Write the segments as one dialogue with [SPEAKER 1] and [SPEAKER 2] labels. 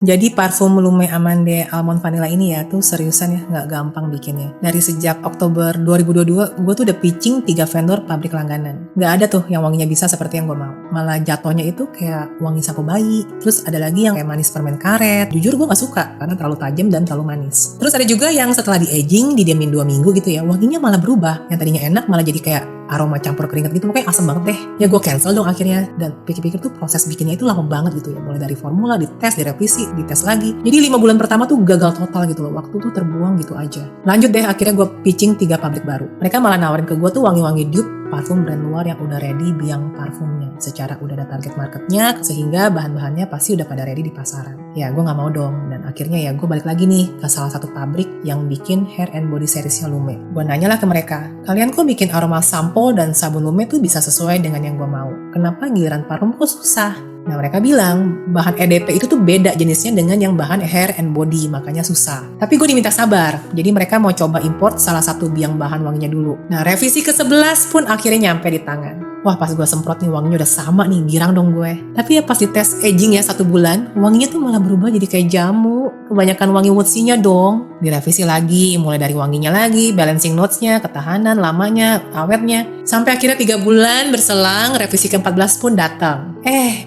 [SPEAKER 1] Jadi parfum Lume Amande Almond Vanilla ini ya tuh seriusan ya nggak gampang bikinnya. Dari sejak Oktober 2022 gue tuh udah pitching 3 vendor pabrik langganan. Nggak ada tuh yang wanginya bisa seperti yang gue mau. Malah jatuhnya itu kayak wangi sapu bayi. Terus ada lagi yang kayak manis permen karet. Jujur gue gak suka karena terlalu tajam dan terlalu manis. Terus ada juga yang setelah di aging didiamin 2 minggu gitu ya, wanginya malah berubah. Yang tadinya enak malah jadi kayak aroma campur keringat gitu, pokoknya asam banget deh. Ya gue cancel dong akhirnya. Dan pikir-pikir tuh proses bikinnya itu lama banget gitu ya. Mulai dari formula, dites, direvisi, dites lagi. Jadi 5 bulan pertama tuh gagal total gitu loh. Waktu tuh terbuang gitu aja. Lanjut deh, akhirnya gue pitching 3 pabrik baru. Mereka malah nawarin ke gue tuh wangi-wangi dupe parfum brand luar yang udah ready biang parfumnya. Secara udah ada target marketnya, sehingga bahan-bahannya pasti udah pada ready di pasaran. Ya gue gak mau dong. Dan akhirnya ya gue balik lagi nih ke salah satu pabrik yang bikin hair and body seriesnya Lume. Gue nanyalah ke mereka, kalian kok bikin aroma sampo dan sabun Lume tuh bisa sesuai dengan yang gue mau? Kenapa giliran parfum kok susah? Nah mereka bilang bahan EDP itu tuh beda jenisnya dengan yang bahan hair and body, makanya susah. Tapi gue diminta sabar, jadi mereka mau coba import salah satu biang bahan wanginya dulu. Nah revisi ke-11 pun akhirnya nyampe di tangan. Wah pas gue semprot nih wanginya udah sama nih, girang dong gue. Tapi ya pas dites aging ya 1 bulan, wanginya tuh malah berubah jadi kayak jamu. Kebanyakan wangi woodsy-nya dong. Direvisi lagi, mulai dari wanginya lagi, balancing notes-nya, ketahanan, lamanya, awetnya. Sampai akhirnya 3 bulan berselang, revisi ke-14 pun datang.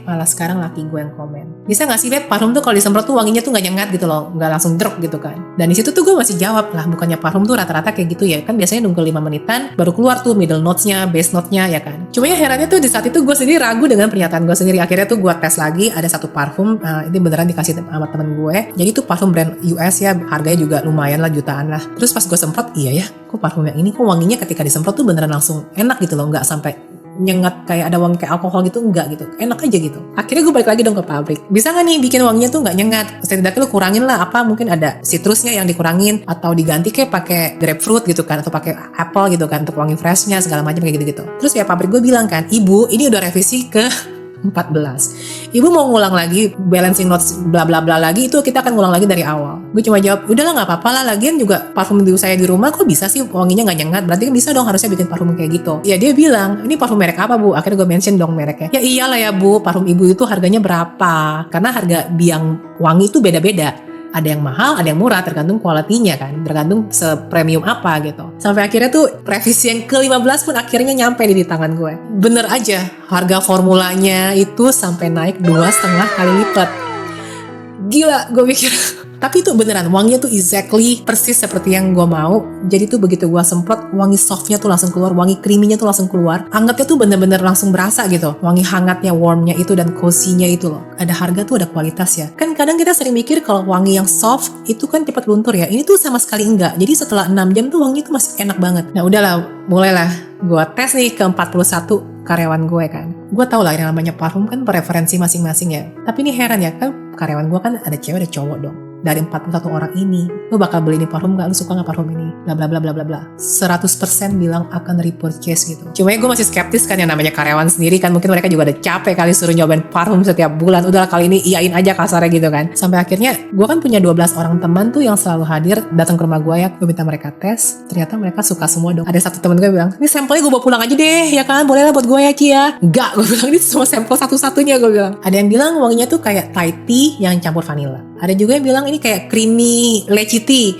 [SPEAKER 1] Malah sekarang laki gue yang komen. Bisa gak sih Beb, parfum tuh kalau disemprot tuh wanginya tuh gak nyengat gitu loh, gak langsung drop gitu kan. Dan di situ tuh gue masih jawab lah, bukannya parfum tuh rata-rata kayak gitu ya. Kan biasanya nunggu 5 menitan, baru keluar tuh middle notes-nya, base note-nya ya kan. Cuma ya herannya tuh di saat itu gue sendiri ragu dengan pernyataan gue sendiri. Akhirnya tuh gue tes lagi, ada satu parfum, ini beneran dikasih sama temen gue. Jadi tuh parfum brand US ya, harganya juga lumayan lah, jutaan lah. Terus pas gue semprot, iya ya, kok parfum yang ini kok wanginya ketika disemprot tuh beneran langsung enak gitu loh, nggak sampai nyengat kayak ada wangi kayak alkohol gitu, enggak gitu, enak aja gitu. Akhirnya gue balik lagi dong ke pabrik, bisa nggak nih bikin wanginya tuh nggak nyengat? Setidaknya lu kurangin lah, apa mungkin ada citrusnya yang dikurangin atau diganti kayak pakai grapefruit gitu kan, atau pakai apple gitu kan untuk wangi freshnya segala macam kayak gitu-gitu. Terus ya pabrik gue bilang kan, ibu ini udah revisi ke 14. Ibu mau ngulang lagi balancing notes bla bla bla lagi, itu kita akan ngulang lagi dari awal. Gue cuma jawab, udahlah nggak apa-apa lah, lagian juga parfum saya di rumah kok bisa sih wanginya nggak nyengat, berarti kan bisa dong harusnya bikin parfum kayak gitu. Ya dia bilang, ini parfum merek apa Bu? Akhirnya gue mention dong mereknya. Ya iyalah ya Bu, parfum ibu itu harganya berapa? Karena harga biang wangi itu beda-beda. Ada yang mahal, ada yang murah, tergantung kualitinya kan, tergantung sepremium apa gitu. Sampai akhirnya tuh revisi yang ke-15 pun akhirnya nyampe di tangan gue. Bener aja, harga formulanya itu sampai naik 2,5 kali lipat. Gila, gue mikir. Tapi itu beneran, wanginya tuh exactly persis seperti yang gue mau. Jadi tuh begitu gue semprot, wangi softnya tuh langsung keluar, wangi creamy-nya tuh langsung keluar. Hangatnya tuh bener-bener langsung berasa gitu. Wangi hangatnya, warmnya itu dan cozy-nya itu loh. Ada harga tuh ada kualitas ya. Kan kadang kita sering mikir kalau wangi yang soft itu kan cepat luntur ya. Ini tuh sama sekali enggak. Jadi setelah 6 jam tuh wanginya tuh masih enak banget. Nah udahlah, mulailah gue tes nih ke 41 karyawan gue kan. Gue tau lah yang namanya parfum kan preferensi masing-masing ya. Tapi ini heran ya, kan karyawan gue kan ada cewek ada cowok dong. Dari 41 orang ini, lu bakal beli ini parfum gak? Lu suka gak parfum ini? Bla bla bla bla bla bla. 100% bilang akan repurchase gitu. Cuma gue masih skeptis kan, yang namanya karyawan sendiri kan, mungkin mereka juga udah capek kali suruh nyobain parfum setiap bulan. Udahlah kali ini iyain aja kasarnya gitu kan. Sampai akhirnya gue kan punya 12 orang teman tuh yang selalu hadir datang ke rumah gue ya. Gue minta mereka tes, ternyata mereka suka semua dong. Ada satu temen gue bilang, ini sampelnya gue bawa pulang aja deh ya kan, boleh lah buat gue ya Ci ya. Enggak, gue bilang ini semua sampel satu-satunya gue bilang. Ada yang bilang wanginya tuh kayak Thai tea yang campur vanilla. Ada juga yang bilang ini kayak creamy lychee tea.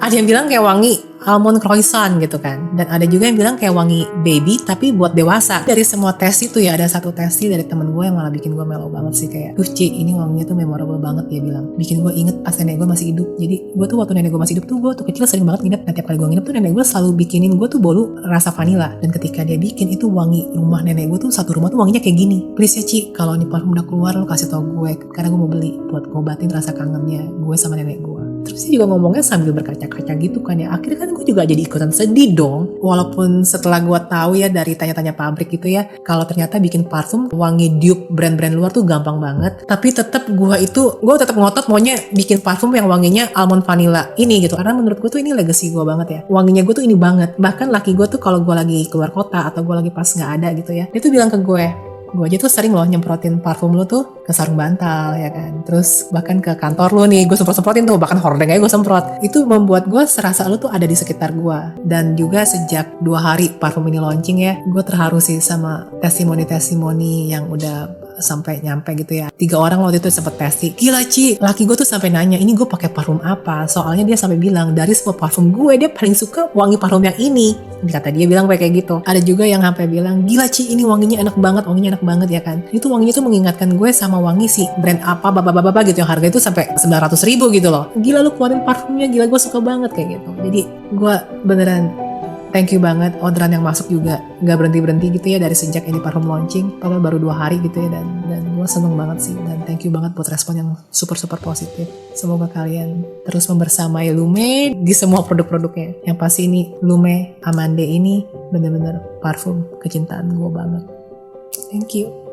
[SPEAKER 1] Ada yang bilang kayak wangi almond croissant gitu kan. Dan ada juga yang bilang kayak wangi baby tapi buat dewasa. Dari semua tes itu ya ada satu tes dari temen gue yang malah bikin gue melo banget sih. Kayak Ci ini wanginya tuh memorable banget, dia bilang. Bikin gue inget pas nenek gue masih hidup. Jadi gue tuh waktu nenek gue masih hidup tuh, gue tuh kecil sering banget nginep. Nah tiap kali gue nginep tuh nenek gue selalu bikinin gue tuh bolu rasa vanilla. Dan ketika dia bikin itu wangi rumah nenek gue tuh, satu rumah tuh wanginya kayak gini. Please ya Ci, kalau ini parfum udah keluar lo kasih tau gue, karena gue mau beli buat ngobatin rasa kangennya gue sama nenek gue. Terus dia juga ngomongnya sambil berkaca-kaca gitu kan ya. Akhirnya kan gue juga jadi ikutan sedih dong. Walaupun setelah gue tahu ya dari tanya-tanya pabrik gitu ya, kalau ternyata bikin parfum wangi dupe brand-brand luar tuh gampang banget. Tapi tetap gue tetap ngotot maunya bikin parfum yang wanginya almond vanilla ini gitu. Karena menurut gue tuh ini legacy gue banget ya. Wanginya gue tuh ini banget. Bahkan laki gue tuh kalau gue lagi keluar kota atau gue lagi pas nggak ada gitu ya, dia tuh bilang ke gue aja tuh sering loh nyemprotin parfum lo tuh ke sarung bantal ya kan. Terus bahkan ke kantor lo nih gue semprotin tuh, bahkan hordeng aja gue semprot. Itu membuat gue serasa lo tuh ada di sekitar gue. Dan juga sejak 2 hari parfum ini launching ya, gue terharu sih sama testimoni-testimoni yang udah sampai nyampe gitu ya. 3 orang waktu itu sempet testing. Gila Ci, laki gue tuh sampai nanya, ini gue pakai parfum apa? Soalnya dia sampai bilang dari semua parfum gue dia paling suka wangi parfum yang ini. Kata dia bilang kayak gitu. Ada juga yang sampai bilang, gila Ci, ini wanginya enak banget ya kan. Itu wanginya tuh mengingatkan gue sama wangi si brand apa baba gitu yang harga itu sampai 900.000 gitu loh. Gila lu keluarin parfumnya, gila gue suka banget kayak gitu. Jadi gue beneran thank you banget. Orderan yang masuk juga gak berhenti gitu ya dari sejak ini parfum launching. Padahal baru 2 hari gitu ya, dan gue seneng banget sih. Dan thank you banget buat respon yang super positif. Semoga kalian terus membersamai Lume di semua produk-produknya. Yang pasti ini Lume Amande ini bener-bener parfum kecintaan gue banget. Thank you.